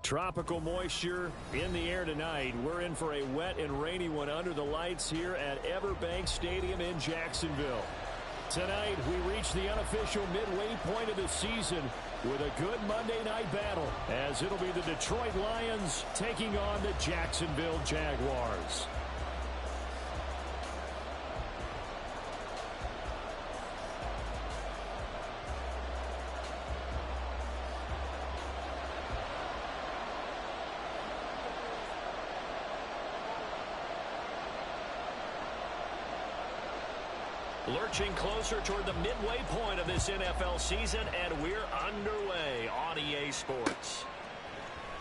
Tropical moisture in the air tonight. We're in for a wet and rainy one under the lights here at Everbank Stadium in Jacksonville. Tonight, we reach the unofficial midway point of the season with a good Monday night battle, as it'll be the Detroit Lions taking on the Jacksonville Jaguars. Lurching closer toward the midway point of this NFL season, and we're underway on EA Sports.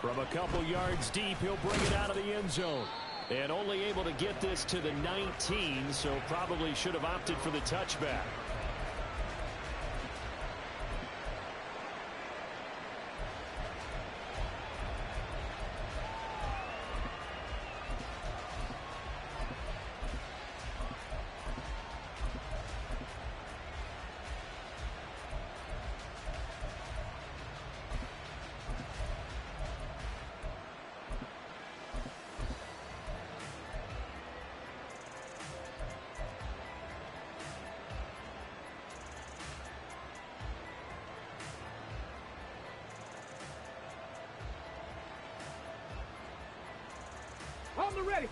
From a couple yards deep, he'll bring it out of the end zone. And only able to get this to the 19, so probably should have opted for the touchback. On the ready.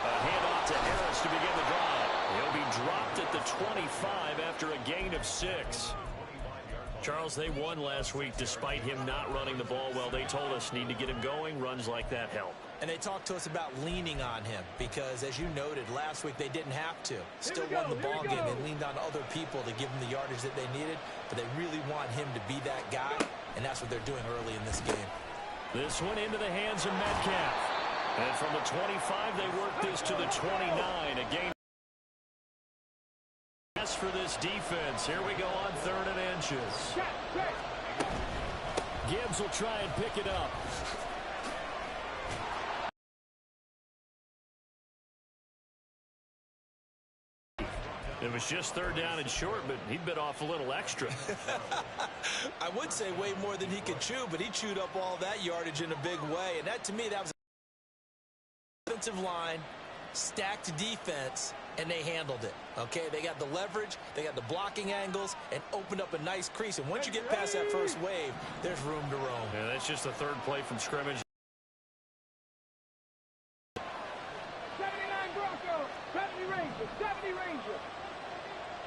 A handoff to Harris to begin the drive. He'll be dropped at the 25 after a gain of 6. Charles, they won last week despite him not running the ball well. They told us need to get him going. Runs like that help. And they talked to us about leaning on him because, as you noted, last week they didn't have to. Still won the ball game. They leaned on other people to give them the yardage that they needed, but they really want him to be that guy, and that's what they're doing early in this game. This one into the hands of Metcalf. And from the 25, they work this to the 29. A gain for this defense. Here we go on 3rd and inches. Gibbs will try and pick it up. It was just 3rd down and short, but he bit off a little extra. I would say way more than he could chew, but he chewed up all that yardage in a big way. And that, to me, that was a defensive line, stacked defense, and they handled it. Okay, they got the leverage, they got the blocking angles, and opened up a nice crease. And once you get past that first wave, there's room to roam. Yeah, that's just the 3rd play from scrimmage. 79 Broncos, 70 Rangers, 70 Rangers.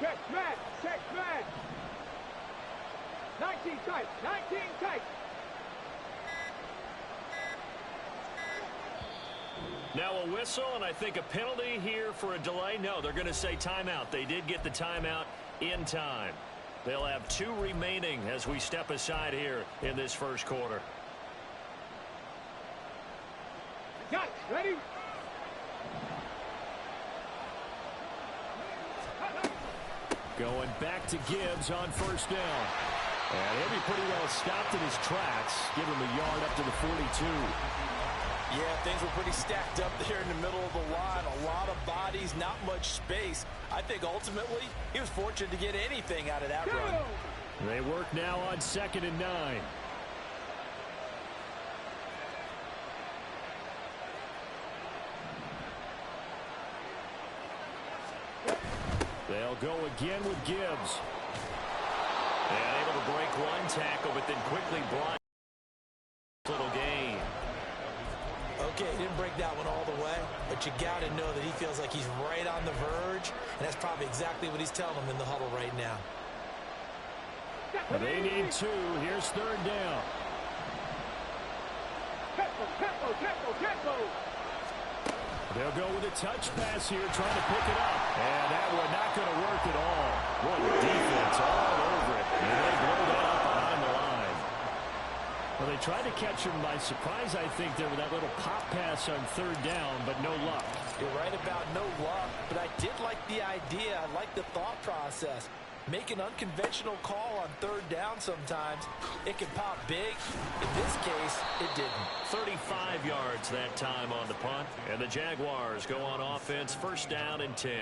Check, man, check, man. 19 tight, 19 tight. Now a whistle, and I think a penalty here for a delay. No, they're going to say timeout. They did get the timeout in time. They'll have 2 remaining as we step aside here in this first quarter. Got it. Ready? Going back to Gibbs on 1st down. And he'll be pretty well stopped in his tracks. Give him a yard up to the 42. Yeah, things were pretty stacked up there in the middle of the line. A lot of bodies, not much space. I think ultimately he was fortunate to get anything out of that run. They work now on 2nd and 9. They'll go again with Gibbs. And able to break one tackle, but then quickly blind. Little gain. Okay, didn't break that one all the way, but you got to know that he feels like he's right on the verge, and that's probably exactly what he's telling them in the huddle right now. They need 2. Here's 3rd down. Tempo. They'll go with a touch pass here, trying to pick it up. And that one not going to work at all. What a defense all over it. And they blow that up behind the line. Well, they tried to catch him by surprise, I think, there with that little pop pass on 3rd down, but no luck. You're right about no luck, but I did like the idea. I like the thought process. Make an unconventional call on 3rd down sometimes. It can pop big. In this case, it didn't. 35 yards that time on the punt. And the Jaguars go on offense, 1st down and 10.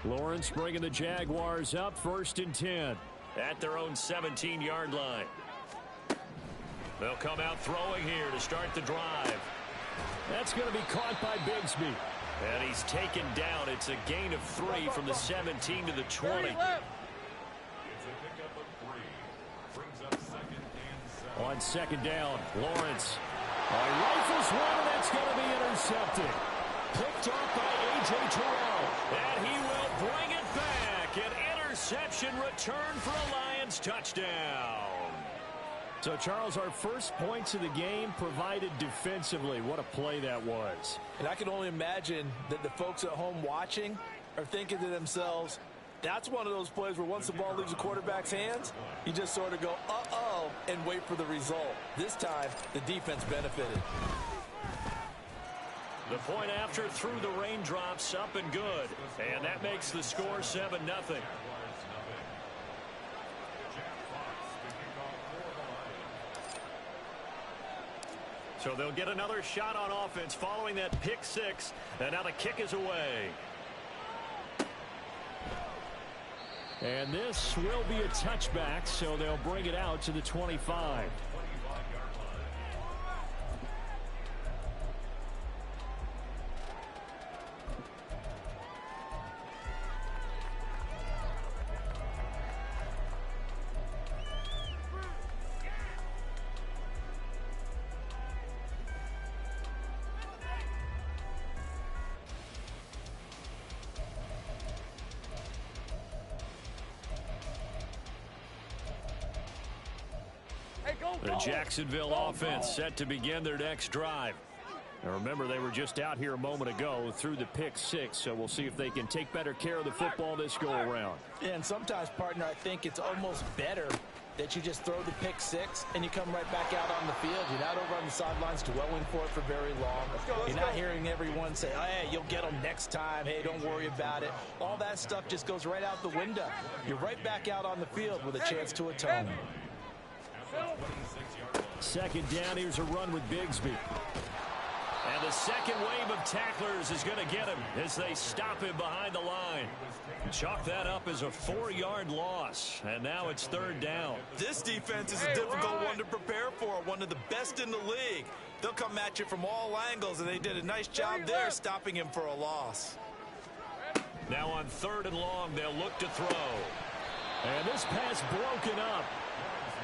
Lawrence bringing the Jaguars up 1st and 10 at their own 17-yard line. They'll come out throwing here to start the drive. That's going to be caught by Bigsby. And he's taken down. It's a gain of 3 from the 17 to the 20. On 2nd down, Lawrence. Rifles one, and that's going to be intercepted. Picked off by A.J. Terrell. And he will bring it back. An interception return for a Lions touchdown. So, Charles, our first points of the game provided defensively. What a play that was. And I can only imagine that the folks at home watching are thinking to themselves, that's one of those plays where once the ball leaves the quarterback's hands, you just sort of go, uh-oh, and wait for the result. This time, the defense benefited. The point after through the raindrops, up and good. And that makes the score 7-0. So they'll get another shot on offense following that pick 6. And now the kick is away. And this will be a touchback, so they'll bring it out to the 25. The Jacksonville offense set to begin their next drive. Now remember, they were just out here a moment ago through the pick 6, so we'll see if they can take better care of the football this go-around. And sometimes, partner, I think it's almost better that you just throw the pick 6 and you come right back out on the field. You're not over on the sidelines dwelling for it for very long. You're not hearing everyone say, hey, you'll get them next time. Hey, don't worry about it. All that stuff just goes right out the window. You're right back out on the field with a chance to atone. 2nd down, here's a run with Bigsby. And the second wave of tacklers is going to get him as they stop him behind the line. Chalk that up as a 4-yard loss, and now it's 3rd down. This defense is a difficult one to prepare for, one of the best in the league. They'll come at you from all angles, and they did a nice job there stopping him for a loss. Now on 3rd and long, they'll look to throw. And this pass broken up.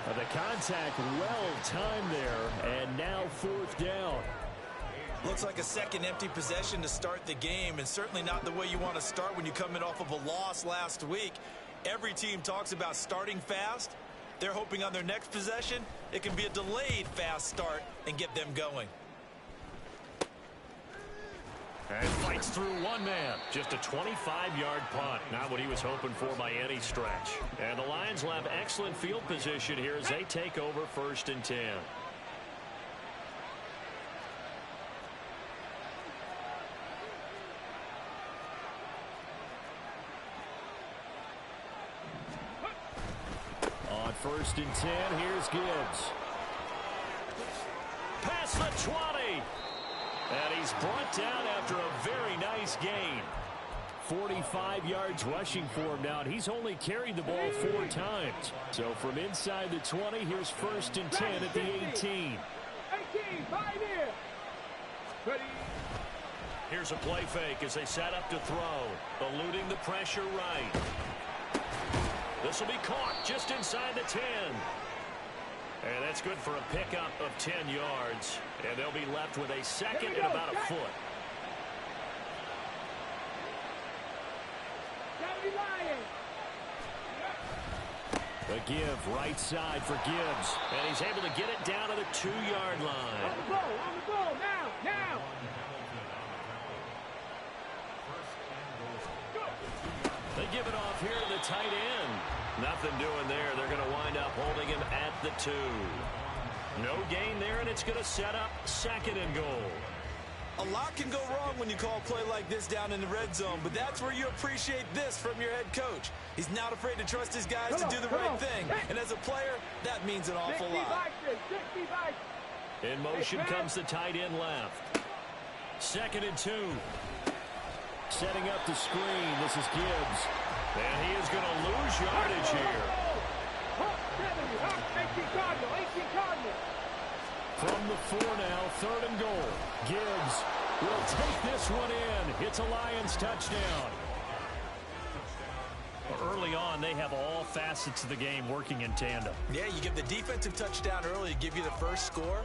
The contact well timed there, and now 4th down. Looks like a second empty possession to start the game, and certainly not the way you want to start when you come in off of a loss last week. Every team talks about starting fast. They're hoping on their next possession it can be a delayed fast start and get them going. And fights through one man. Just a 25-yard punt. Not what he was hoping for by any stretch. And the Lions will have excellent field position here as they take over 1st and 10. On 1st and 10, here's Gibbs. Past the 20. And he's brought down after a very nice gain. 45 yards rushing for him now. And he's only carried the ball 4 times. So from inside the 20, here's 1st and 10 at the 18. 18, 5 here. Ready. Here's a play fake as they set up to throw. Eluding the pressure right. This will be caught just inside the 10. And that's good for a pickup of 10 yards. And they'll be left with a second and about a foot. The give right side for Gibbs. And he's able to get it down to the 2-yard line. On the ball, now. They give it off here to the tight end. Nothing doing there. They're going to wind up holding him at the 2. No gain there, and it's going to set up 2nd and goal. A lot can go wrong when you call a play like this down in the red zone, but that's where you appreciate this from your head coach. He's not afraid to trust his guys to do the right thing. And as a player, that means an awful lot. In motion comes the tight end left. 2nd and 2. Setting up the screen. This is Gibbs. And he is going to lose yardage here. 18 Cardinal, 18 Cardinal. From the 4 now, 3rd and goal. Gibbs will take this one in. It's a Lions touchdown. Early on, they have all facets of the game working in tandem. Yeah, you give the defensive touchdown early to give you the first score,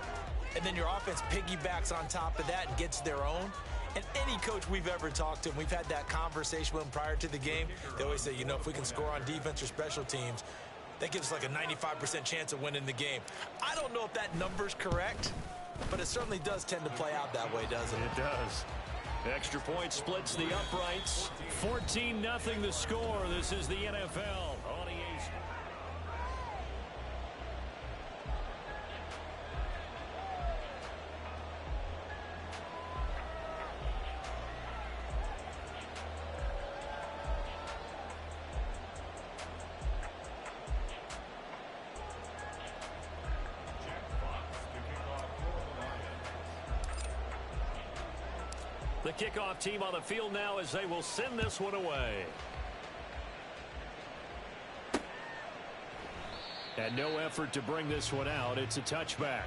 and then your offense piggybacks on top of that and gets their own. And any coach we've ever talked to, and we've had that conversation with them prior to the game, they always say, you know, if we can score on defense or special teams, that gives us like a 95% chance of winning the game. I don't know if that number's correct, but it certainly does tend to play out that way, doesn't it? It does. Extra point splits the uprights. 14-0 the score. This is the NFL on EA. The kickoff team on the field now as they will send this one away. And no effort to bring this one out. It's a touchback.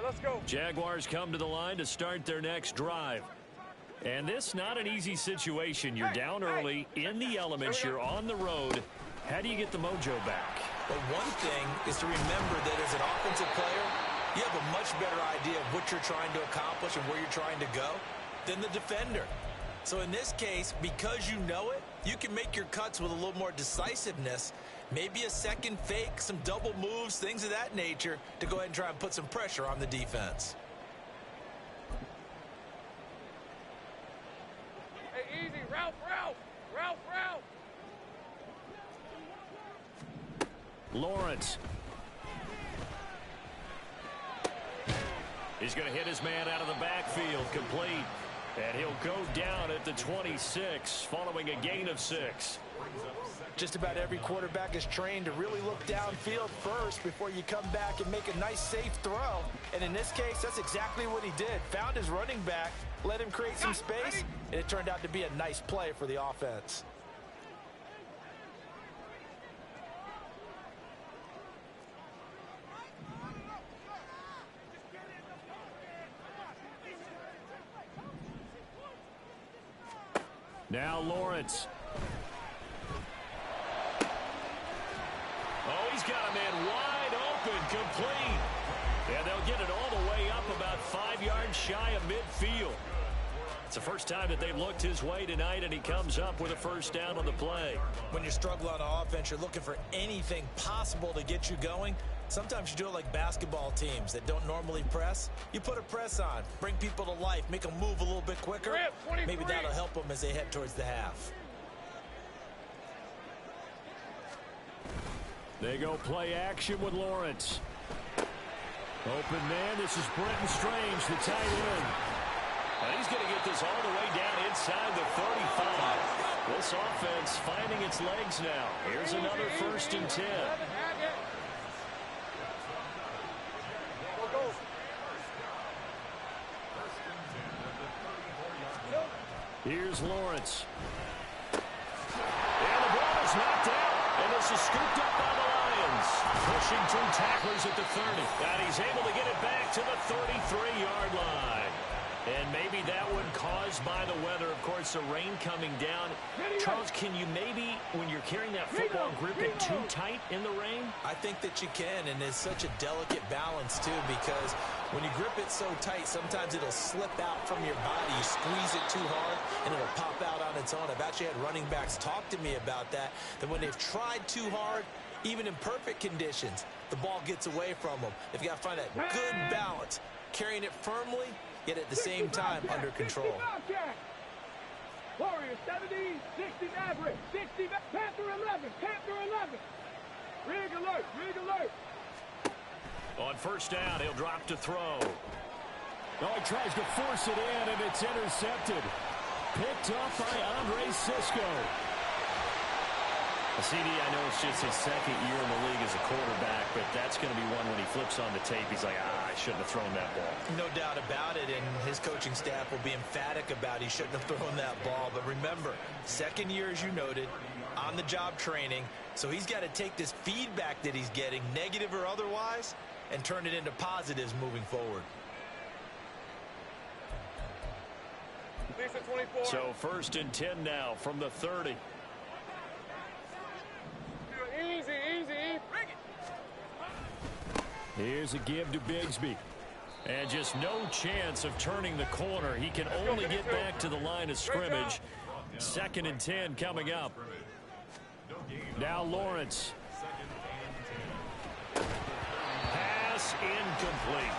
Let's go. Jaguars come to the line to start their next drive. And this not an easy situation. You're down early, in the elements, you're on the road. How do you get the mojo back? Well, one thing is to remember that as an offensive player, you have a much better idea of what you're trying to accomplish and where you're trying to go than the defender. So in this case, because you know it, you can make your cuts with a little more decisiveness, maybe a second fake, some double moves, things of that nature, to go ahead and try and put some pressure on the defense. Hey, easy. Ralph. Lawrence. He's going to hit his man out of the backfield, complete. And he'll go down at the 26, following a gain of 6. Just about every quarterback is trained to really look downfield first before you come back and make a nice, safe throw. And in this case, that's exactly what he did. Found his running back, let him create some space, and it turned out to be a nice play for the offense. Now Lawrence. Oh, he's got a man wide open, complete. And they'll get it all the way up about 5 yards shy of midfield. It's the first time that they've looked his way tonight, and he comes up with a first down on the play. When you're struggling on offense, you're looking for anything possible to get you going. Sometimes you do it like basketball teams that don't normally press. You put a press on, bring people to life, make them move a little bit quicker. Maybe that'll help them as they head towards the half. They go play action with Lawrence. Open man, this is Brenton Strange, the tight end. And he's going to get this all the way down inside the 35. This offense finding its legs now. Here's another 1st and 10. Here's Lawrence. And the ball is knocked out. And this is scooped up by the Lions. Pushing through tacklers at the 30. And he's able to get it back to the 33-yard line. And maybe that one caused by the weather. Of course, the rain coming down. Charles, can you maybe, when you're carrying that football, grip it too tight in the rain? I think that you can, and it's such a delicate balance, too, because when you grip it so tight, sometimes it'll slip out from your body. You squeeze it too hard, and it'll pop out on its own. I've actually had running backs talk to me about that when they've tried too hard, even in perfect conditions, the ball gets away from them. They've got to find that good balance, carrying it firmly, yet at the same time under control. Warrior 70, 60 Maverick, 60 Panther 11, Panther 11. Rig alert, rig alert. On 1st down, he'll drop to throw. Oh, he tries to force it in, and it's intercepted. Picked up by Andre Sisco. CD, I know it's just his 2nd year in the league as a quarterback, but that's going to be one when he flips on the tape. He's like, I shouldn't have thrown that ball. No doubt about it, and his coaching staff will be emphatic about he shouldn't have thrown that ball. But remember, 2nd year, as you noted, on-the-job training, so he's got to take this feedback that he's getting, negative or otherwise, and turn it into positives moving forward. So 1st and 10 now from the 30. Easy, easy. Bring it. Here's a give to Bigsby. And just no chance of turning the corner. He can only get back to the line of scrimmage. 2nd and 10 coming up. Now Lawrence. Pass incomplete.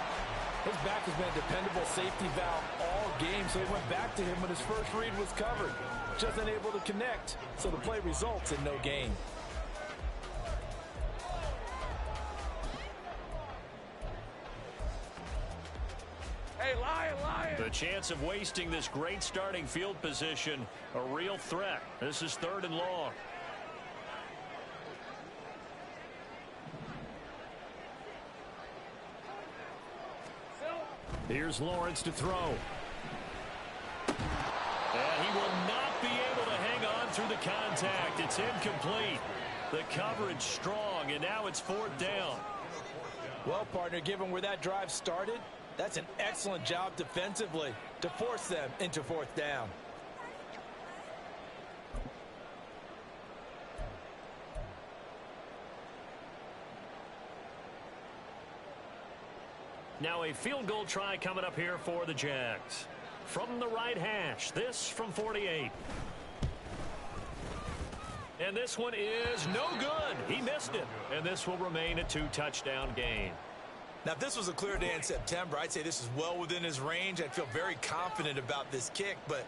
His back has been a dependable safety valve all game, so he went back to him when his first read was covered. Just unable to connect, so the play results in no gain. Hey, Lion. The chance of wasting this great starting field position, a real threat. This is 3rd and long. Here's Lawrence to throw. And he will not be able to hang on through the contact. It's incomplete. The coverage strong, and now it's 4th down. Well, partner, given where that drive started, that's an excellent job defensively to force them into 4th down. Now a field goal try coming up here for the Jags. From the right hash, this from 48. And this one is no good. He missed it. And this will remain a 2-touchdown game. Now, if this was a clear day in September, I'd say this is well within his range. I'd feel very confident about this kick, but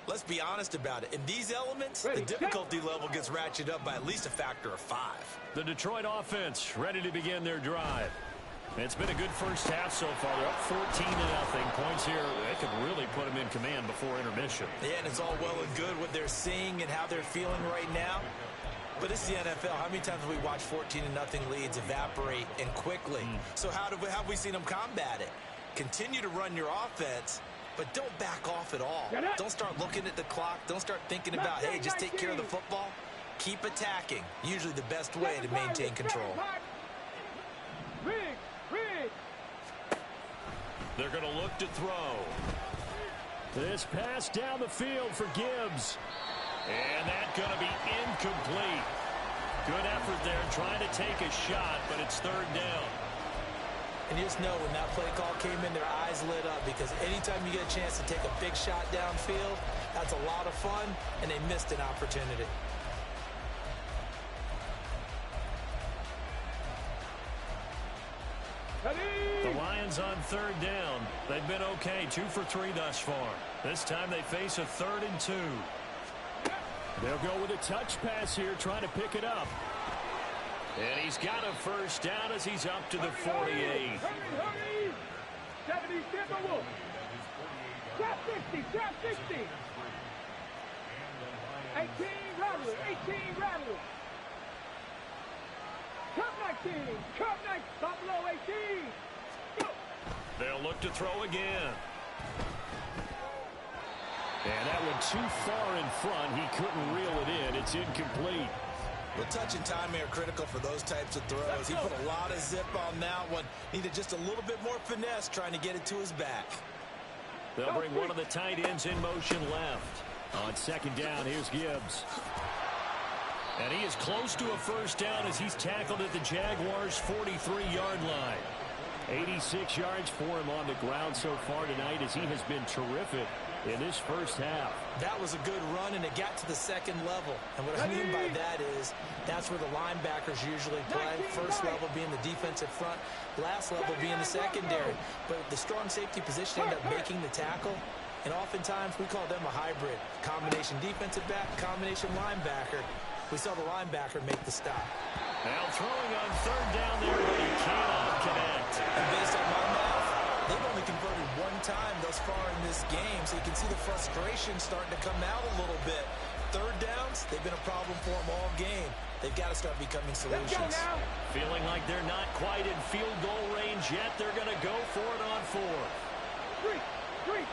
let's be honest about it. In these elements, the difficulty level gets ratcheted up by at least a factor of 5. The Detroit offense ready to begin their drive. It's been a good first half so far. They're up 14-0. Points here, they could really put them in command before intermission. Yeah, and it's all well and good what they're seeing and how they're feeling right now. But it's the NFL. How many times have we watched 14-0 leads evaporate and quickly? So how have we seen them combat it? Continue to run your offense, but don't back off at all. Don't start looking at the clock. Don't start thinking about, hey, just take care of the football. Keep attacking. Usually the best way to maintain control. They're going to look to throw. This pass down the field for Gibbs. And that's going to be incomplete. Good effort there trying to take a shot, but it's 3rd down. And you just know when that play call came in, their eyes lit up, because anytime you get a chance to take a big shot downfield, that's a lot of fun, and they missed an opportunity. The Lions on 3rd down. They've been okay, 2 for 3 thus far. This time they face a 3rd and 2. They'll go with a touch pass here, trying to pick it up. And he's got a first down as he's up to the 48. Hurry, hurry! 70 Timberwolves. Trap 60, trap 60. 18 Rattlers, 18 Rattlers. Cup 19, Cup 19, Buffalo 18. Go. They'll look to throw again. And that one too far in front. He couldn't reel it in. It's incomplete. Well, touch and time are critical for those types of throws. He put a lot of zip on that one. Needed just a little bit more finesse trying to get it to his back. They'll bring one of the tight ends in motion left. On second down, here's Gibbs. And he is close to a first down as he's tackled at the Jaguars' 43-yard line. 86 yards for him on the ground so far tonight as he has been terrific in this first half. That was a good run, and it got to the second level. And what I mean by that is that's where the linebackers usually play. First level being the defensive front, last level being the secondary. But the strong safety position ended up making the tackle. And oftentimes we call them a hybrid. Combination defensive back, combination linebacker. We saw the linebacker make the stop. Now throwing on third down there, but he cannot connect. And based on my math, they've only converted one time thus far in this game, so you can see the frustration starting to come out a little bit. Third downs, they've been a problem for them all game. They've got to start becoming solutions. Feeling like they're not quite in field goal range yet, they're going to go for it on fourth. Three.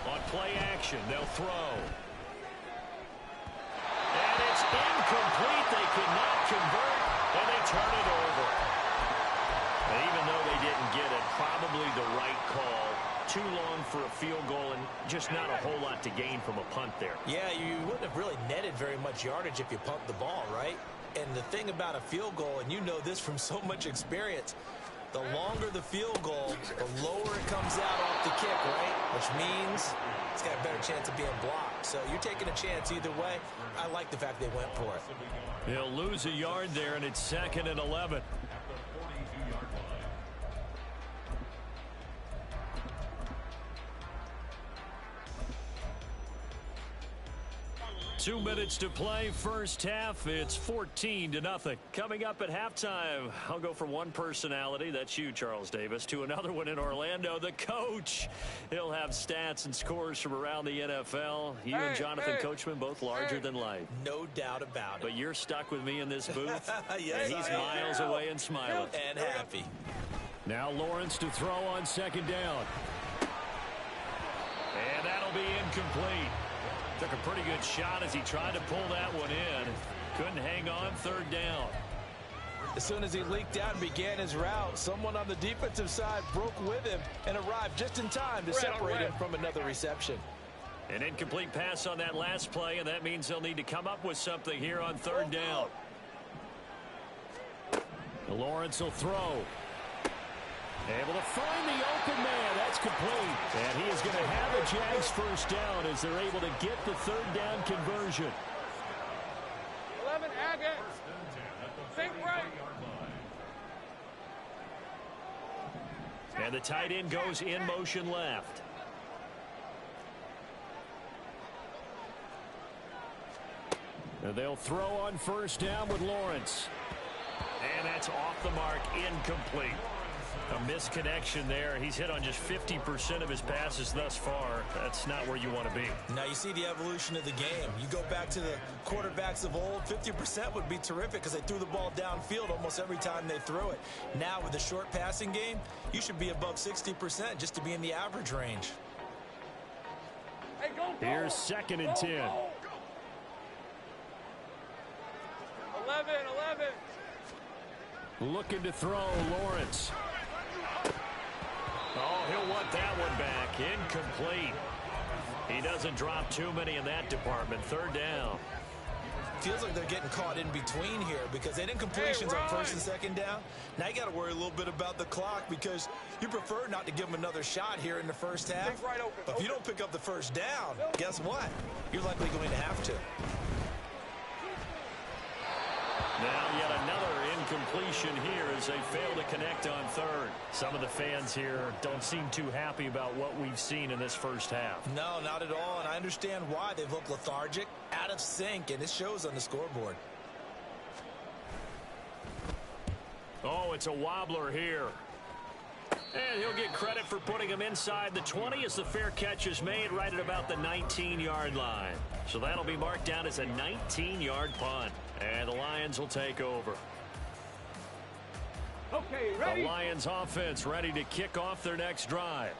On play action, they'll throw. And it's incomplete. They could not convert, and they turn it over. And even though they didn't get it, probably the right call. Too long for a field goal and just not a whole lot to gain from a punt there. Yeah, you wouldn't have really netted very much yardage if you pumped the ball, right? And the thing about a field goal, and you know this from so much experience, the longer the field goal, the lower it comes out off the kick, right? Which means it's got a better chance of being blocked. So you're taking a chance either way. I like the fact they went for it. He'll lose a yard there, and it's 2nd and 11. Two minutes to play, first half. It's 14-0. Coming up at halftime, I'll go from one personality, that's you, Charles Davis, to another one in Orlando, the coach. He'll have stats and scores from around the NFL. You and Jonathan Coachman, both larger than life. No doubt about it. But you're stuck with me in this booth. Yes, and he's miles away and smiling. And happy. Now Lawrence to throw on second down. And that'll be incomplete. Took a pretty good shot as he tried to pull that one in. Couldn't hang on third down. As soon as he leaked out and began his route, someone on the defensive side broke with him and arrived just in time to separate him from another reception. An incomplete pass on that last play, and that means they'll need to come up with something here on third down. Lawrence will throw. Able to find the open man. That's complete. And he is going to have a Jags first down as they're able to get the third down conversion. 11 Agate. Think right. And the tight end goes in motion left. And they'll throw on first down with Lawrence. And that's off the mark, incomplete. A misconnection there. He's hit on just 50% of his passes thus far. That's not where you want to be. Now you see the evolution of the game. You go back to the quarterbacks of old, 50% would be terrific because they threw the ball downfield almost every time they threw it. Now with the short passing game, you should be above 60% just to be in the average range. Hey, go, Here's 2nd and 10. 11. Looking to throw, Lawrence. Oh, he'll want that one back. Incomplete. He doesn't drop too many in that department. Third down. Feels like they're getting caught in between here because they didn't completions on first and second down. Now you got to worry a little bit about the clock because you prefer not to give them another shot here in the first half. But if you don't pick up the first down, guess what? You're likely going to have to. Now yet another incomplete incompletion here as they fail to connect on third. Some of the fans here don't seem too happy about what we've seen in this first half. No, not at all, and I understand why. They've looked lethargic, out of sync, and it shows on the scoreboard. Oh, it's a wobbler here. And he'll get credit for putting him inside the 20 as the fair catch is made right at about the 19-yard line. So that'll be marked down as a 19-yard punt. And the Lions will take over. Okay, ready? The Lions offense ready to kick off their next drive.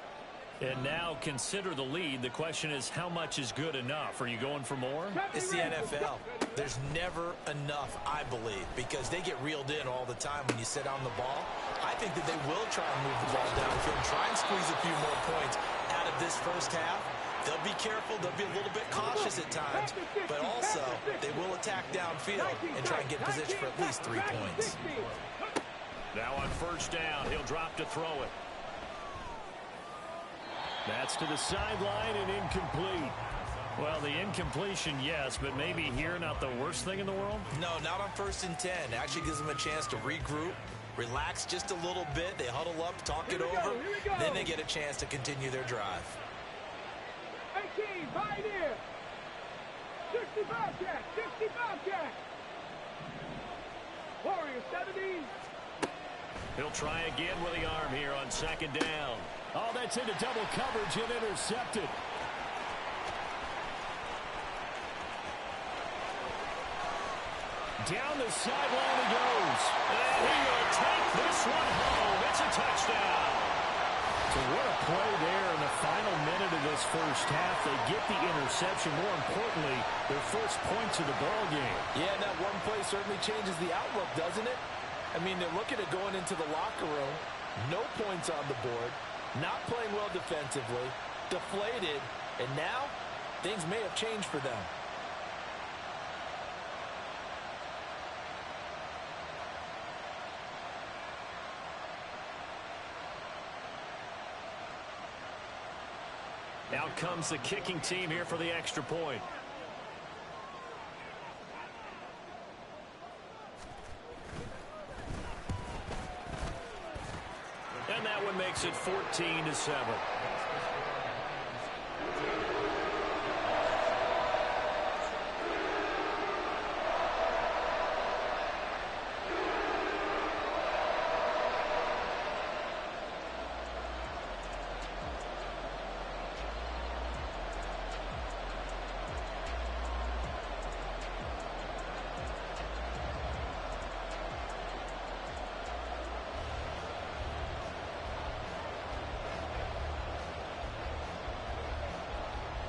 And now consider the lead. The question is, how much is good enough? Are you going for more? It's the NFL. There's never enough, I believe, because they get reeled in all the time when you sit on the ball. I think that they will try and move the ball downfield and try and squeeze a few more points out of this first half. They'll be careful. They'll be a little bit cautious at times, but also they will attack downfield and try and get position for at least 3 points. Now on first down, he'll drop to throw it. That's to the sideline and incomplete. Well, the incompletion, yes, but maybe here not the worst thing in the world? No, not on 1st and 10. Actually gives them a chance to regroup, relax just a little bit. They huddle up, talk it over. Then they get a chance to continue their drive. 18, Pioneer. 60 Bobcat, 60 Bobcat. Warrior 70. He'll try again with the arm here on second down. Oh, that's into double coverage and intercepted. Down the sideline he goes. And he will take this one home. It's a touchdown. So what a play there in the final minute of this first half. They get the interception. More importantly, their first points of the ball game. Yeah, that one play certainly changes the outlook, doesn't it? I mean, they're looking at going into the locker room. No points on the board. Not playing well defensively. Deflated. And now, things may have changed for them. Out comes the kicking team here for the extra point. And that one makes it 14-7.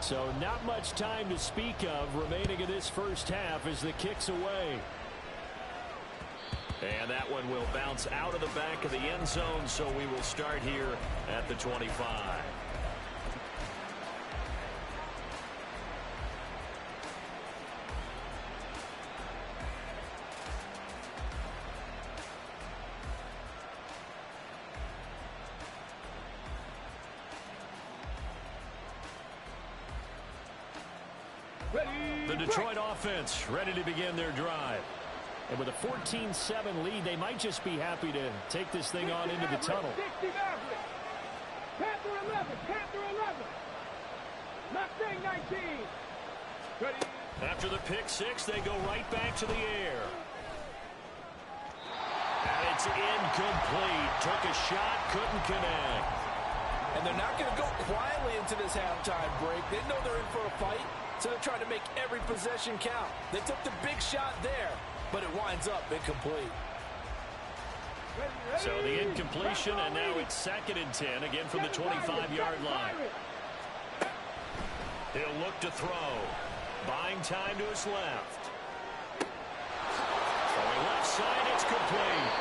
So not much time to speak of remaining in this first half as the kick's away. And that one will bounce out of the back of the end zone, so we will start here at the 25. The Detroit offense ready to begin their drive. And with a 14-7 lead, they might just be happy to take this thing on into the tunnel. 60 Panther 11, Panther 11. Mustang 19. Ready. After the pick six, they go right back to the air. And it's incomplete. Took a shot, couldn't connect. And they're not going to go quietly into this halftime break. They know they're in for a fight, so they're trying to make every possession count. They took the big shot there, but it winds up incomplete. So the incompletion, and now it's 2nd and 10, again from the 25-yard line. He'll look to throw. Buying time to his left. From the left side, it's complete.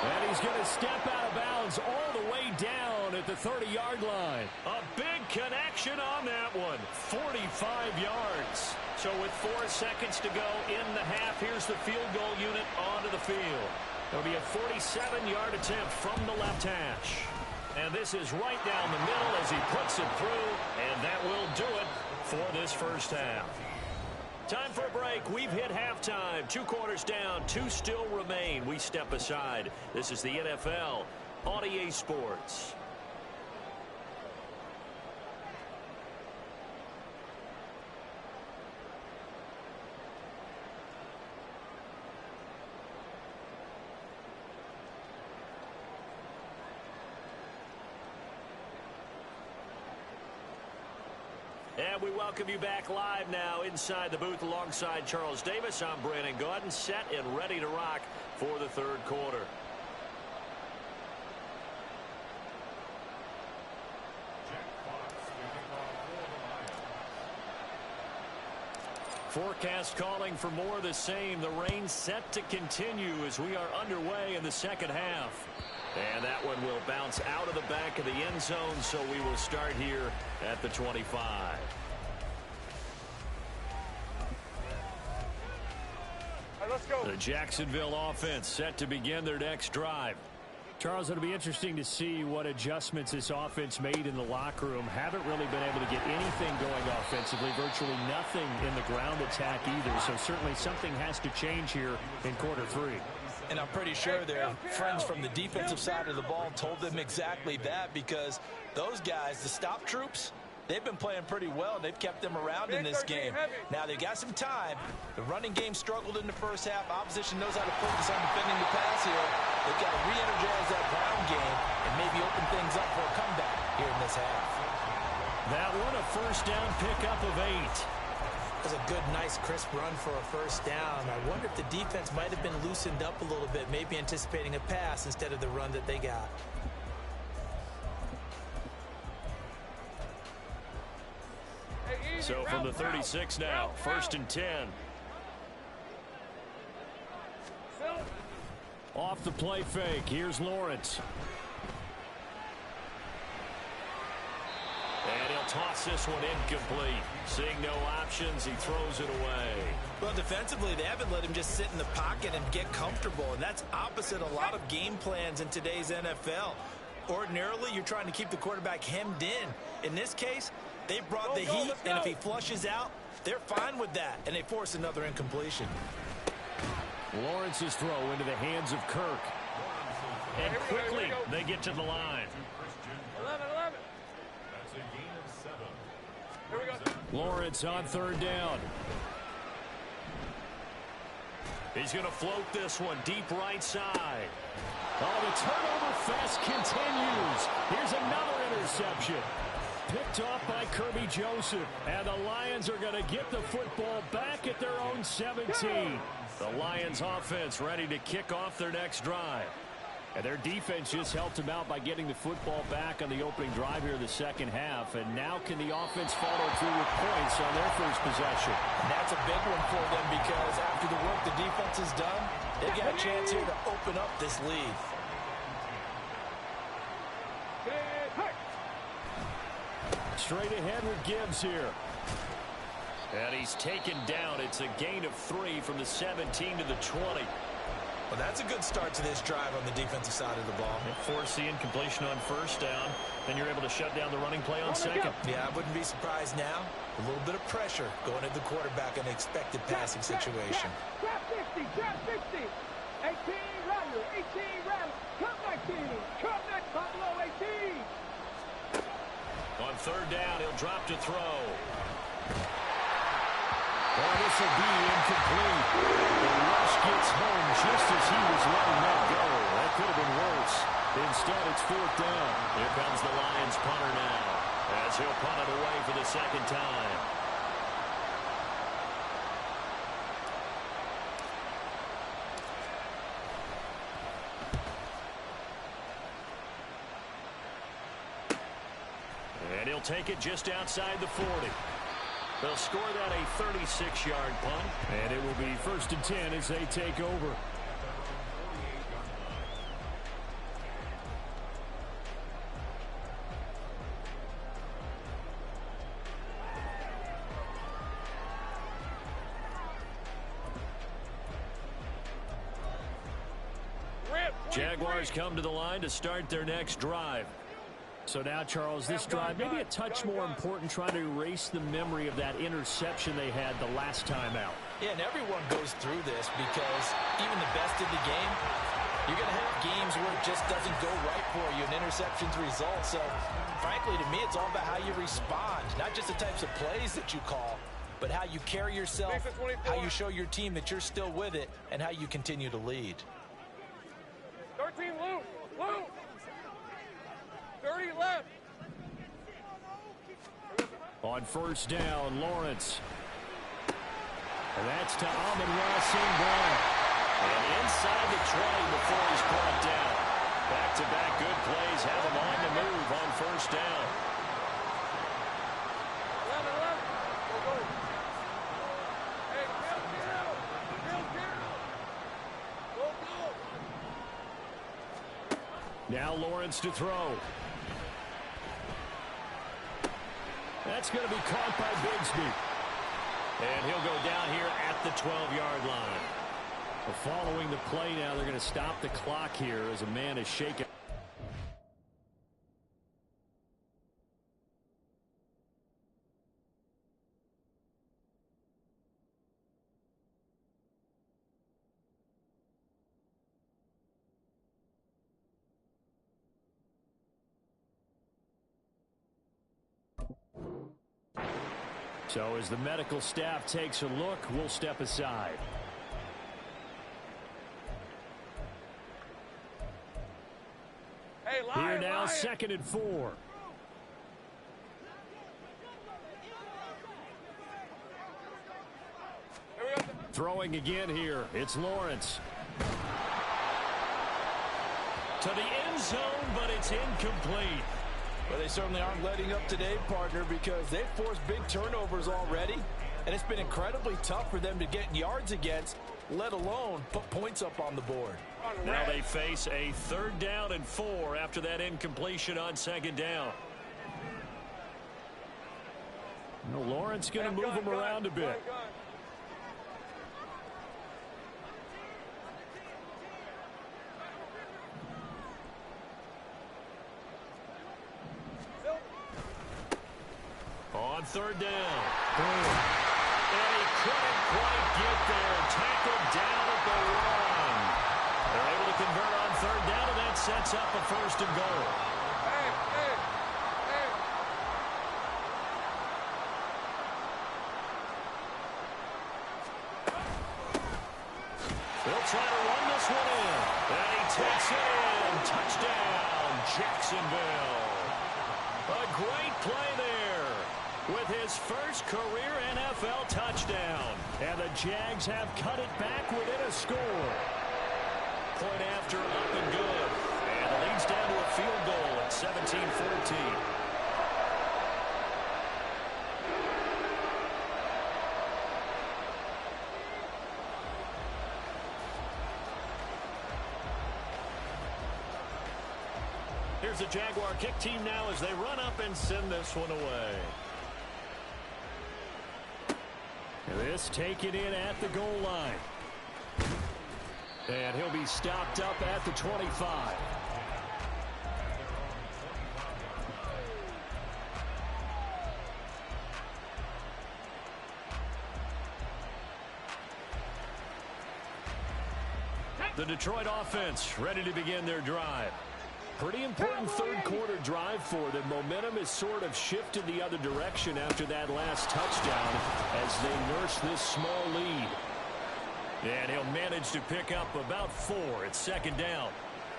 And he's going to step out of bounds all the way down at the 30-yard line. A big connection on that one. 45 yards. So with 4 seconds to go in the half, here's the field goal unit onto the field. It'll be a 47-yard attempt from the left hash. And this is right down the middle as he puts it through, and that will do it for this first half. Time for a break. We've hit halftime. 2 quarters down. 2 still remain. We step aside. This is the NFL on EA Sports. And we welcome you back live now inside the booth alongside Charles Davis. I'm Brandon Gaudin, set and ready to rock for the 3rd quarter. Forecast calling for more of the same. The rain set to continue as we are underway in the 2nd half. And that one will bounce out of the back of the end zone, so we will start here at the 25. Let's go. The Jacksonville offense set to begin their next drive. Charles, it'll be interesting to see what adjustments this offense made in the locker room. Haven't really been able to get anything going offensively, virtually nothing in the ground attack either. So certainly something has to change here in quarter 3. And I'm pretty sure their friends from the defensive side of the ball told them exactly that, because those guys, the stop troops, they've been playing pretty well, and they've kept them around in this game. Now, they've got some time. The running game struggled in the first half. Opposition knows how to focus on defending the pass here. They've got to re-energize that ground game and maybe open things up for a comeback here in this half. That one a first down pickup of 8. That was a good, nice, crisp run for a first down. I wonder if the defense might have been loosened up a little bit, maybe anticipating a pass instead of the run that they got. So from the 36 now, 1st and 10. Off the play fake, here's Lawrence. And he'll toss this one incomplete. Seeing no options, he throws it away. Well, defensively, they haven't let him just sit in the pocket and get comfortable, and that's opposite a lot of game plans in today's NFL. Ordinarily, you're trying to keep the quarterback hemmed in. In this case, they brought the heat, and if he flushes out, they're fine with that, and they force another incompletion. Lawrence's throw into the hands of Kirk. And quickly, they get to the line. 11. That's a gain of 7. Here we go. Lawrence on 3rd down. He's going to float this one deep right side. Oh, the turnover fest continues. Here's another interception. Picked off by Kirby Joseph. And the Lions are going to get the football back at their own 17. The Lions offense ready to kick off their next drive. And their defense just helped them out by getting the football back on the opening drive here in the 2nd half. And now can the offense follow through with points on their first possession? And that's a big one for them, because after the work the defense has done, they've got a chance here to open up this lead. Straight ahead with Gibbs here. And he's taken down. It's a gain of 3 from the 17 to the 20. Well, that's a good start to this drive on the defensive side of the ball. Force the incompletion on 1st down. Then you're able to shut down the running play on 2nd. Yeah, I wouldn't be surprised now. A little bit of pressure going at the quarterback in an expected passing situation. Trap 60, trap 60. 18 Rattler, 18 Rattler. Cut 19, cut that Buffalo 18. On 3rd down, he'll drop to throw. Oh, this will be incomplete. The rush gets home just as he was letting that go. That could have been worse. Instead, it's 4th down. Here comes the Lions punter now, as he'll punt it away for the 2nd time. And he'll take it just outside the 40. They'll score that a 36-yard punt. And it will be 1st and 10 as they take over. Jaguars come to the line to start their next drive. So now, Charles, this drive maybe a touch more important, trying to erase the memory of that interception they had the last time out. Yeah, and everyone goes through this because even the best of the game, you're going to have games where it just doesn't go right for you, and interceptions result. So, frankly, to me, it's all about how you respond, not just the types of plays that you call, but how you carry yourself, how you show your team that you're still with it, and how you continue to lead. 13 loose. Loose. 30 left. On first down, Lawrence. And that's to Amon-Ra St. Brown. And inside the 20 before he's brought down. Back-to-back good plays have him on the move on first down. 11. Go, go. Hey, Bill, Go, go. Now Lawrence to throw. That's going to be caught by Bigsby. And he'll go down here at the 12-yard line. Well, following the play now, they're going to stop the clock here as a man is shaken. So as the medical staff takes a look, we'll step aside. Hey, Here now, 2nd and 4. Throwing again here. It's Lawrence. To the end zone, but it's incomplete. Well, they certainly aren't letting up today, partner, because they've forced big turnovers already, and it's been incredibly tough for them to get yards against, let alone put points up on the board. Now they face a 3rd down and 4 after that incompletion on 2nd down. Well, Lawrence going to move him around a bit. On 3rd down. And he couldn't quite get there. Tackled down at the 1. They're able to convert on 3rd down, and that sets up a 1st and goal. Hey. They'll try to run this one in. And he takes it in. Touchdown, Jacksonville. A great play there with his first career NFL touchdown. And the Jags have cut it back within a score. Point after, up and good. And it leads down to a field goal at 17-14. Here's the Jaguar kick team now as they run up and send this one away. This taken in at the goal line. And he'll be stopped up at the 25. The Detroit offense ready to begin their drive. Pretty important 3rd quarter drive for them. Momentum has sort of shifted the other direction after that last touchdown as they nurse this small lead. And he'll manage to pick up about 4 at 2nd down.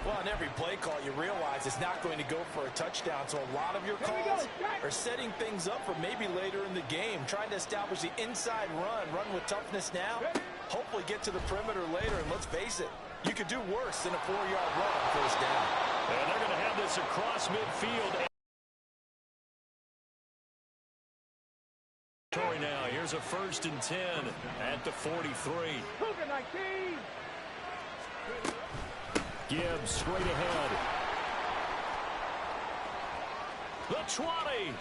Well, on every play call, you realize it's not going to go for a touchdown. So a lot of your calls are setting things up for maybe later in the game, trying to establish the inside run with toughness now, hopefully get to the perimeter later. And let's face it, you could do worse than a 4-yard run on 1st down. And they're going to have this across midfield. Now, here's a 1st and 10 at the 43. Cougar 19. Gibbs straight ahead. The 20.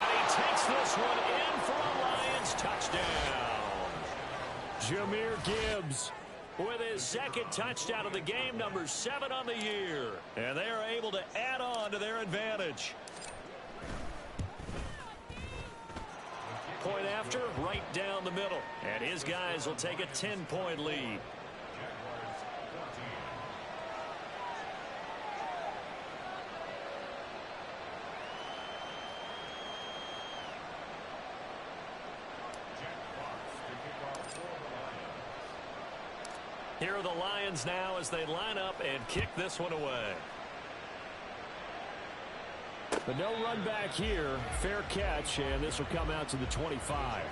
And he takes this one in for a Lions touchdown. Jahmyr Gibbs with his second touchdown of the game, number 7 on the year. And they are able to add on to their advantage. Point after, right down the middle. And his guys will take a 10-point lead. Here are the Lions now as they line up and kick this one away. But no run back here. Fair catch, and this will come out to the 25.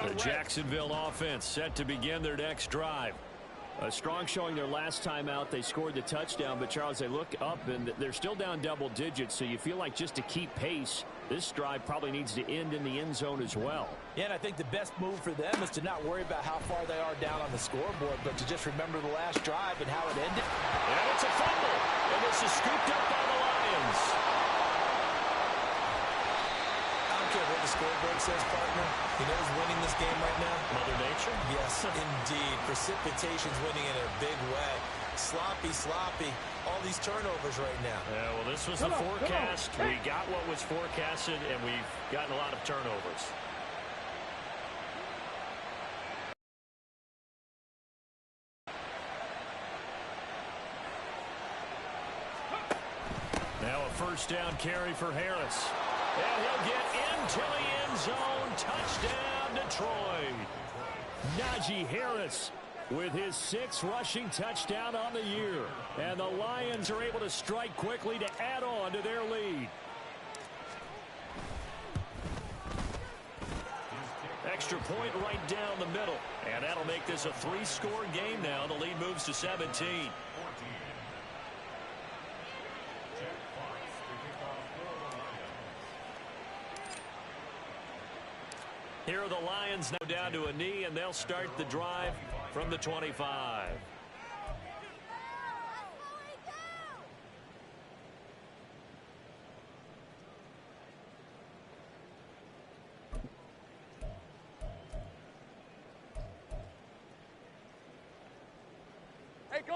The Jacksonville offense set to begin their next drive. A strong showing their last time out. They scored the touchdown, but Charles, they look up and they're still down double digits, so you feel like just to keep pace, this drive probably needs to end in the end zone as well. Yeah, and I think the best move for them is to not worry about how far they are down on the scoreboard, but to just remember the last drive and how it ended. And it's a fumble, and this is scooped up by the Lions. I don't care what the scoreboard says, partner. You know who's winning this game right now? Mother Nature? Yes, indeed. Precipitation's winning in a big way. Sloppy, sloppy. All these turnovers right now. Yeah, well, this was the forecast. We got what was forecasted, and we've gotten a lot of turnovers. Now a first down carry for Harris. And he'll get into the end zone. Touchdown, Detroit. Najee Harris with his 6th rushing touchdown on the year. And the Lions are able to strike quickly to add on to their lead. Extra point right down the middle. And that'll make this a 3-score game now. The lead moves to 17. Here are the Lions now down to a knee, and they'll start the drive from the 25.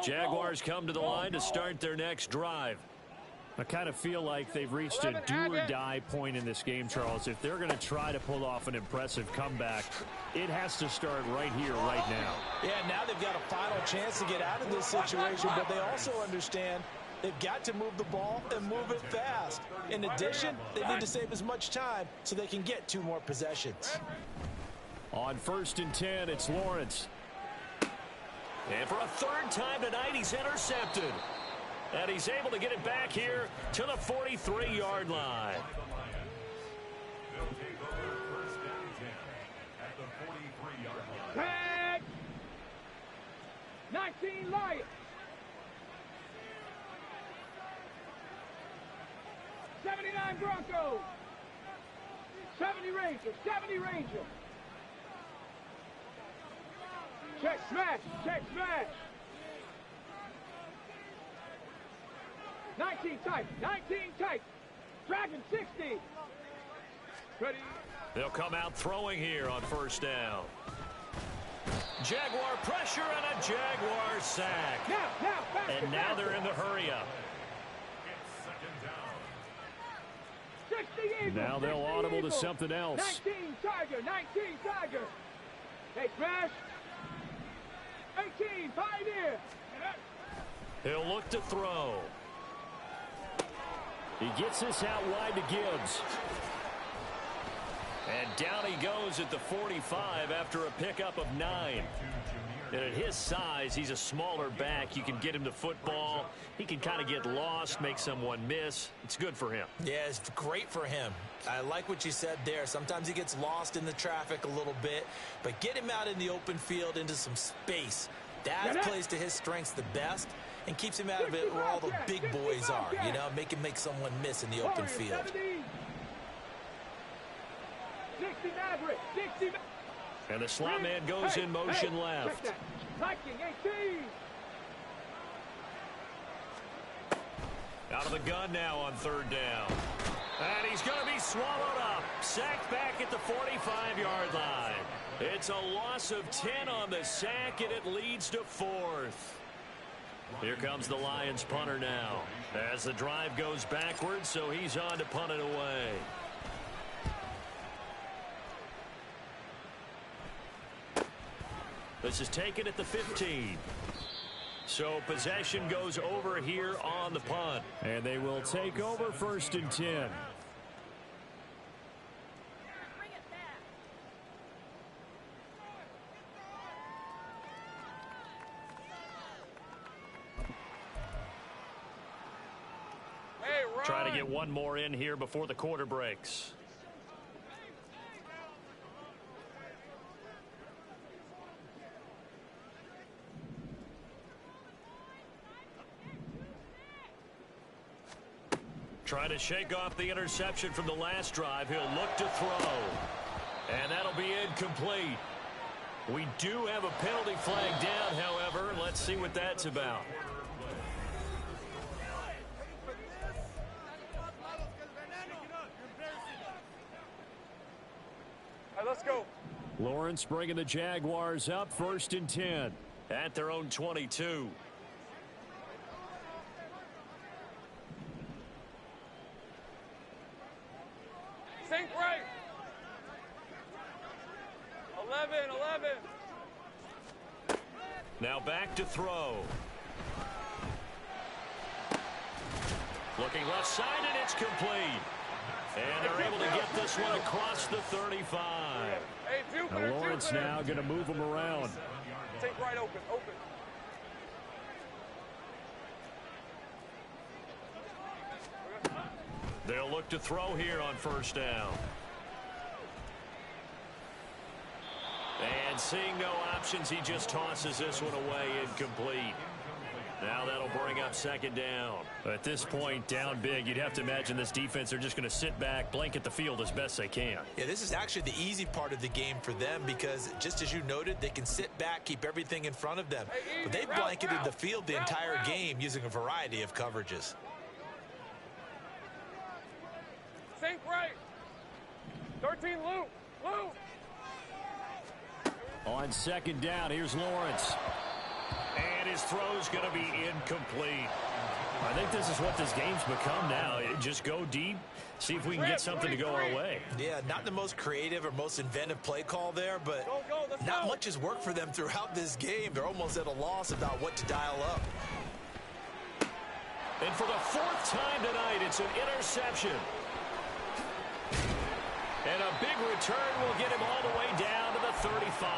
Jaguars come to the line to start their next drive. I kind of feel like they've reached a do-or-die point in this game, Charles. If they're going to try to pull off an impressive comeback, it has to start right here, right now. Yeah, now they've got a final chance to get out of this situation, but they also understand they've got to move the ball and move it fast. In addition, they need to save as much time so they can get 2 more possessions. On 1st and 10, it's Lawrence. And for a 3rd time tonight, he's intercepted. And he's able to get it back here to the 43-yard line. Tag! 19 Lions. 79 Broncos. 70 Rangers. 70 Rangers. Check smash. Check smash. 19 tight. 19 tight. Dragon 60. Ready. They'll come out throwing here on 1st down. Jaguar pressure and a Jaguar sack. And now they're in the hurry up. Now they'll audible to something else. 19 Tiger. 19 Tiger. Hey, smash. 18 Pioneer. He'll look to throw. He gets this out wide to Gibbs. And down he goes at the 45 after a pickup of 9. And at his size, he's a smaller back. You can get him the football. He can kind of get lost, make someone miss. It's good for him. Yeah, it's great for him. I like what you said there. Sometimes he gets lost in the traffic a little bit, but get him out in the open field into some space. That plays to his strengths the best and keeps him out of it where all the big boys are, you know, make him make someone miss in the open field. 60 Maverick, 60 And the slot man goes in motion left. Viking 18. Out of the gun now on third down. And he's going to be swallowed up. Sacked back at the 45-yard line. It's a loss of 10 on the sack, and it leads to fourth. Here comes the Lions punter now. As the drive goes backwards, so he's on to punt it away. This is taken at the 15. So possession goes over here on the punt. And they will take over 1st and 10. Try to get one more in here before the quarter breaks. Try to shake off the interception from the last drive. He'll look to throw. And that'll be incomplete. We do have a penalty flag down, however. Let's see what that's about. All right, let's go. Lawrence bringing the Jaguars up 1st and 10. At their own 22. Sink right. 11. Now back to throw. Looking left side, and it's complete. And they're able to get this one across the 35. Hey, Now Lawrence now going to move them around. Take right open. They'll look to throw here on 1st down. And seeing no options, he just tosses this one away, incomplete. Now that'll bring up 2nd down. At this point, down big, you'd have to imagine this defense are just going to sit back, blanket the field as best they can. Yeah, this is actually the easy part of the game for them because, just as you noted, they can sit back, keep everything in front of them. But they've blanketed the field the entire game using a variety of coverages. Sink right. 13 loop. On 2nd down, here's Lawrence. And his throw's going to be incomplete. I think this is what this game's become now. Just go deep, see if we can get something to go our way. Yeah, not the most creative or most inventive play call there, but not much has worked for them throughout this game. They're almost at a loss about what to dial up. And for the 4th time tonight, it's an interception. And a big return will get him all the way down to the 35.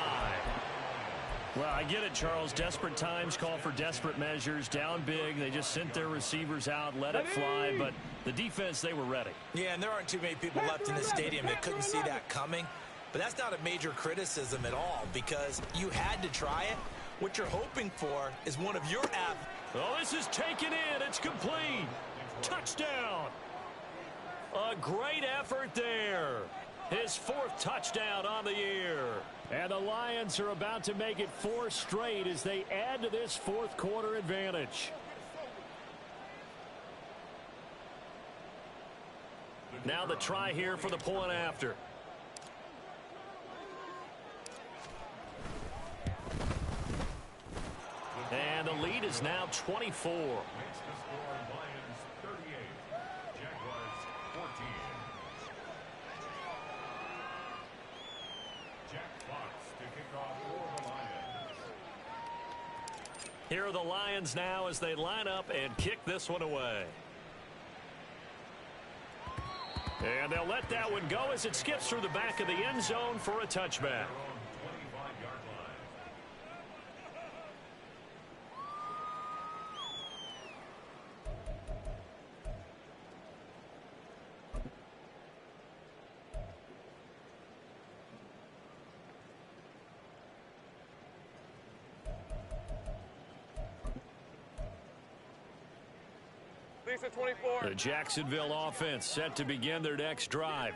Well, I get it, Charles. Desperate times call for desperate measures. Down big, they just sent their receivers out, let it fly, but the defense, they were ready. Yeah, and there aren't too many people left in the stadium that couldn't see that coming. But that's not a major criticism at all because you had to try it. What you're hoping for is one of your Oh, this is taken in. It's complete. Touchdown. A great effort there. His 4th touchdown on the year. And the Lions are about to make it 4 straight as they add to this 4th quarter advantage. Now the try here for the point after. And the lead is now 24. Here are the Lions now as they line up and kick this one away. And they'll let that one go as it skips through the back of the end zone for a touchback. Lisa 24. The Jacksonville offense set to begin their next drive.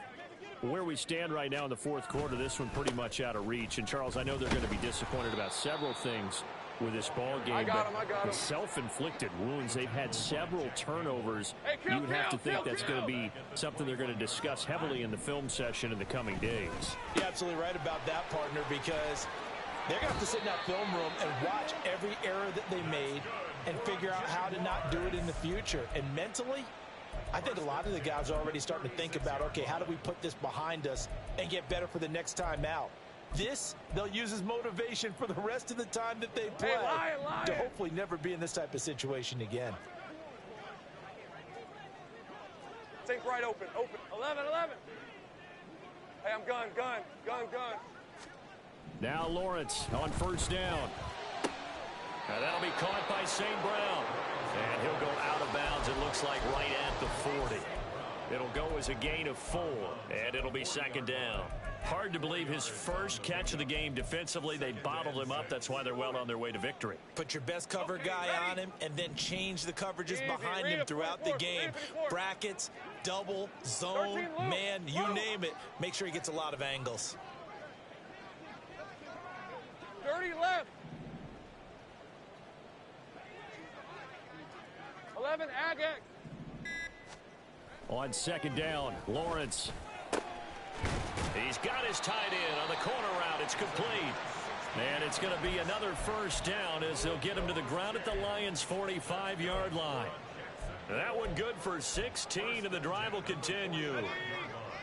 Where we stand right now in the fourth quarter, this one pretty much out of reach. And, Charles, I know they're going to be disappointed about several things with this ball game, but self-inflicted wounds. They've had several turnovers. You would have to think that's going to be something they're going to discuss heavily in the film session in the coming days. You're absolutely right about that, partner, because they're going to have to sit in that film room and watch every error that they made and figure out how to not do it in the future. And mentally, I think a lot of the guys are already starting to think about, okay, how do we put this behind us and get better for the next time out? This, they'll use as motivation for the rest of the time that they play to hopefully never be in this type of situation again. Think right open. 11. Hey, I'm gun. Now Lawrence on first down. And that'll be caught by St. Brown. And he'll go out of bounds, it looks like, right at the 40. It'll go as a gain of 4, and it'll be second down. Hard to believe his first catch of the game defensively. They bottled him up. That's why they're well on their way to victory. Put your best cover guy on him and then change the coverages behind him throughout the game. Brackets, double, zone, man, you name it. Make sure he gets a lot of angles. 30 left. 11 Agak. On second down, Lawrence. He's got his tight end on the corner route. It's complete. And it's going to be another first down as they'll get him to the ground at the Lions' 45-yard line. That one good for 16, and the drive will continue.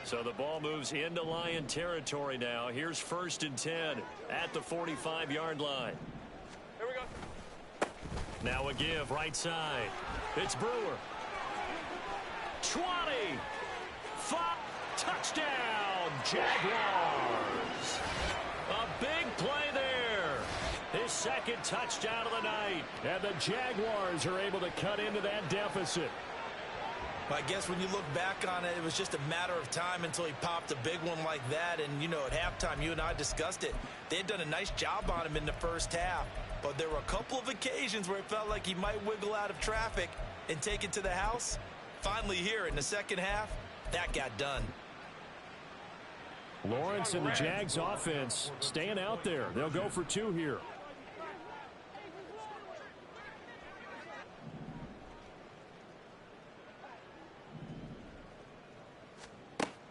So the ball moves into Lion territory now. Here's first and 10 at the 45-yard line. Here we go. Now a give right side. It's Brewer. 20. 5. Touchdown, Jaguars. A big play there. His second touchdown of the night. And the Jaguars are able to cut into that deficit. I guess when you look back on it, it was just a matter of time until he popped a big one like that. And, you know, at halftime, you and I discussed it. They had done a nice job on him in the first half. But there were a couple of occasions where it felt like he might wiggle out of traffic and take it to the house. Finally here in the second half, that got done. Lawrence and the Jags offense staying out there. They'll go for 2 here.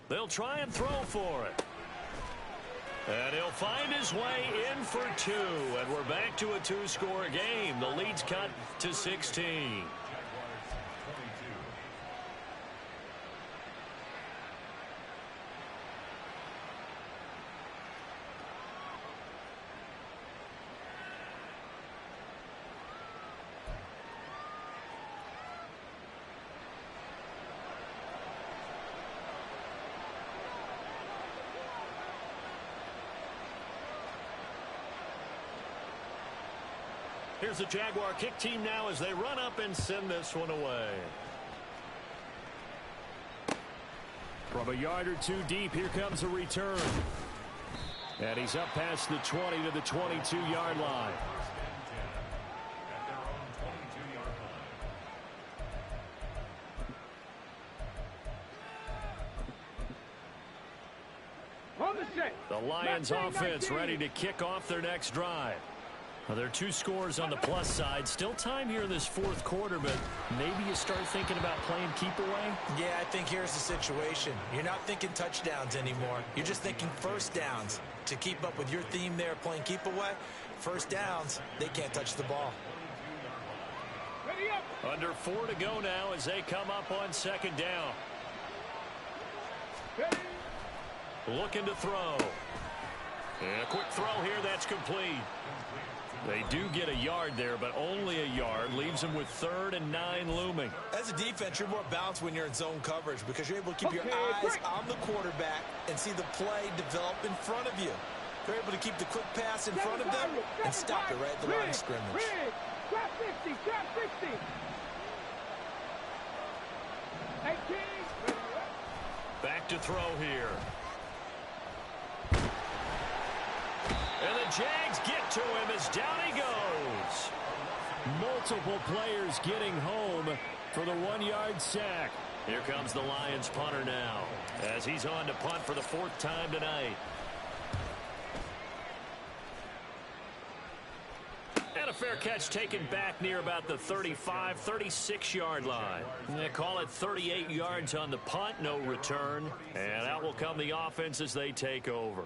They'll try and throw for it. And he'll find his way in for 2. And we're back to a 2-score game. The lead's cut to 16. Here's the Jaguar kick team now as they run up and send this one away. From a yard or 2 deep, here comes a return. And he's up past the 20 to the 22-yard line. The Lions offense ready to kick off their next drive. Well, there are 2 scores on the plus side. Still time here in this fourth quarter, but maybe you start thinking about playing keep away? Yeah, I think here's the situation. You're not thinking touchdowns anymore. You're just thinking first downs. To keep up with your theme there, playing keep away, first downs, they can't touch the ball. Under 4 to go now as they come up on second down. Looking to throw. And a quick throw here, that's complete. They do get a yard there, but only a yard. Leaves them with 3rd and 9 looming. As a defense, you're more balanced when you're in zone coverage because you're able to keep your eyes on the quarterback and see the play develop in front of you. You're able to keep the quick pass in front of them and stop it right at the line of scrimmage. Trap 60, trap 60. 18. Back to throw here. And the Jags get to him as down he goes. Multiple players getting home for the 1-yard sack. Here comes the Lions punter now, as he's on to punt for the 4th time tonight. And a fair catch taken back near about the 35, 36-yard line. They call it 38 yards on the punt, no return. And out will come the offense as they take over.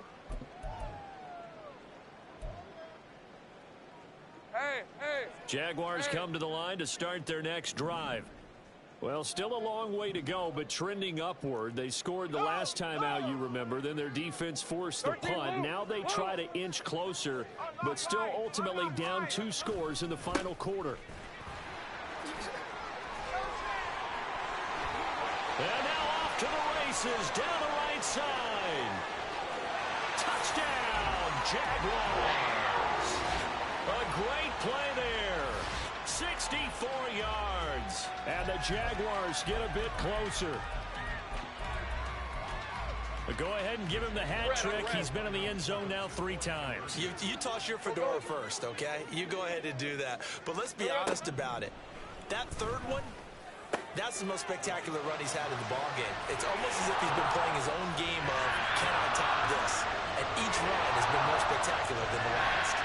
Jaguars come to the line to start their next drive. Well, still a long way to go, but trending upward. They scored the last time out, you remember. Then their defense forced the punt. Now they try to inch closer, but still ultimately down 2 scores in the final quarter. And now off to the races, down the right side. Touchdown, Jaguars. A great play there. 64 yards. And the Jaguars get a bit closer. But go ahead and give him the hat trick. He's been in the end zone now 3 times. You toss your fedora first, okay? You go ahead and do that. But let's be honest about it. That 3rd one, that's the most spectacular run he's had in the ballgame. It's almost as if he's been playing his own game of, can I top this? And each run has been more spectacular than the last.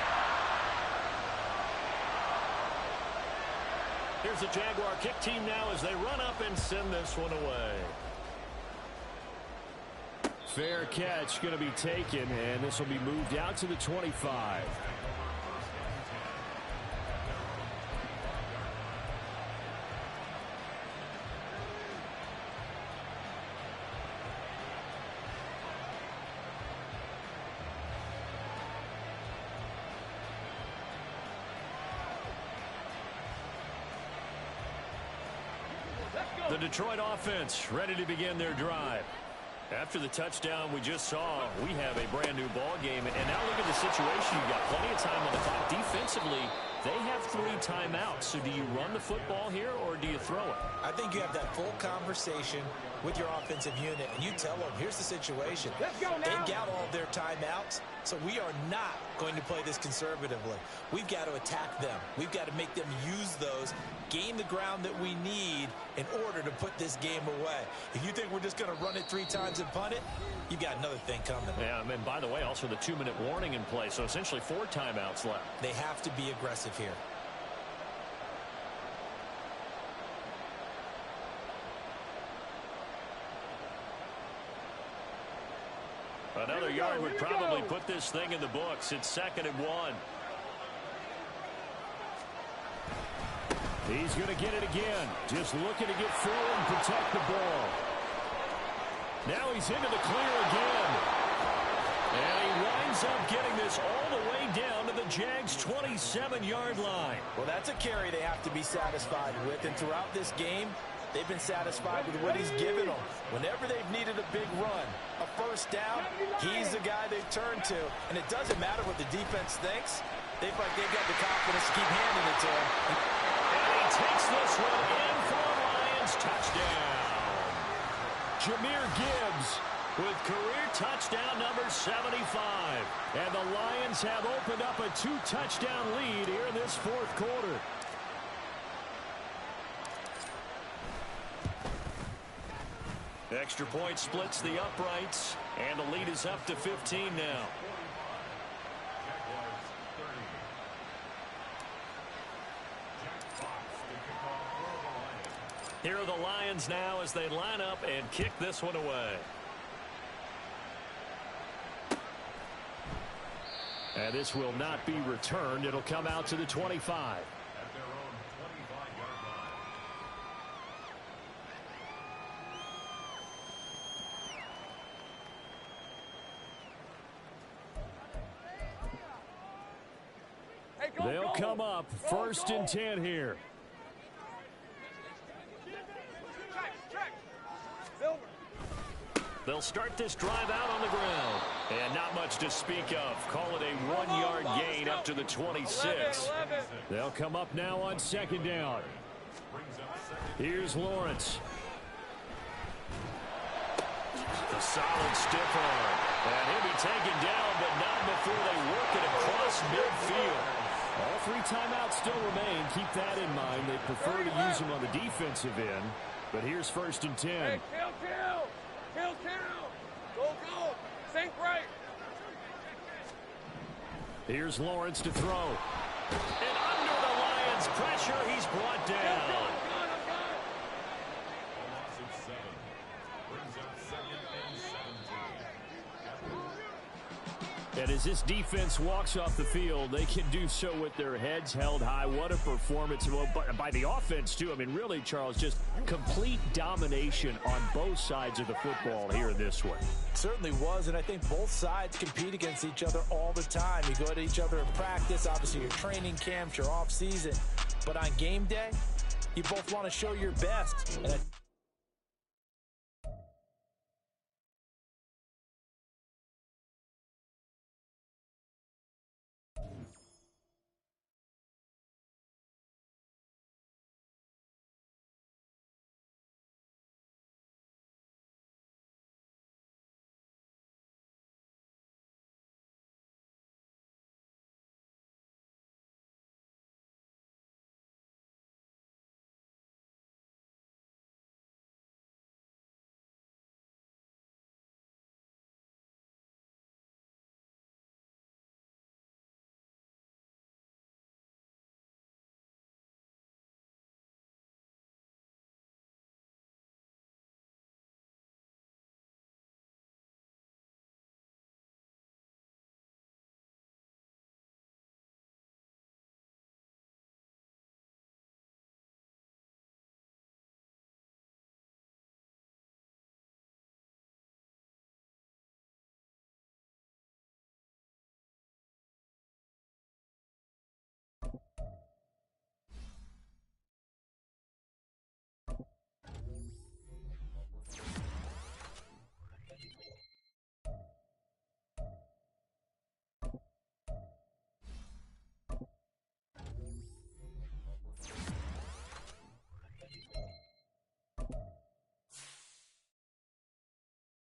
Here's the Jaguar kick team now as they run up and send this one away. Fair catch going to be taken, and this will be moved out to the 25. The Detroit offense ready to begin their drive. After the touchdown we just saw, we have a brand new ball game. And now look at the situation. You got plenty of time on the clock. Defensively, they have 3 timeouts. So do you run the football here or do you throw it? I think you have that full conversation with your offensive unit, and you tell them, here's the situation. Let's go now. They've got all their timeouts, so we are not going to play this conservatively. We've got to attack them. We've got to make them use those, gain the ground that we need in order to put this game away. If you think we're just going to run it 3 times and punt it, you've got another thing coming. Yeah, and by the way, also the 2-minute warning in play, so essentially 4 timeouts left. They have to be aggressive here. Another yard would probably put this thing in the books. It's 2nd and 1. He's going to get it again. Just looking to get forward and protect the ball. Now he's into the clear again. And he winds up getting this all the way down to the Jags' 27-yard line. Well, that's a carry they have to be satisfied with. And throughout this game, they've been satisfied with what he's given them. Whenever they've needed a big run, a first down, he's the guy they've turned to. And it doesn't matter what the defense thinks. They've got the confidence to keep handing it to him. And he takes this one in for a Lions touchdown. Jahmyr Gibbs with career touchdown number 75. And the Lions have opened up a 2-touchdown lead here in this 4th quarter. Extra point splits the uprights, and the lead is up to 15 now. Here are the Lions now as they line up and kick this one away. And this will not be returned. It'll come out to the 25. They'll come up 1st and 10 here. They'll start this drive out on the ground. And not much to speak of. Call it a 1-yard gain up to the 26. They'll come up now on 2nd down. Here's Lawrence. The solid stiff arm. And he'll be taken down, but not before they work it across midfield. All 3 timeouts still remain. Keep that in mind. They prefer to use them on the defensive end. But here's 1st and 10. Hey, kill. Go. Think right. Here's Lawrence to throw. And under the Lions' pressure, he's brought down. I'm gone. And as this defense walks off the field, they can do so with their heads held high. What a performance by the offense, too. I mean, really, Charles, just complete domination on both sides of the football here in this one. Certainly was, and I think both sides compete against each other all the time. You go at each other in practice, obviously your training camps, your off season. But on game day, you both want to show your best. And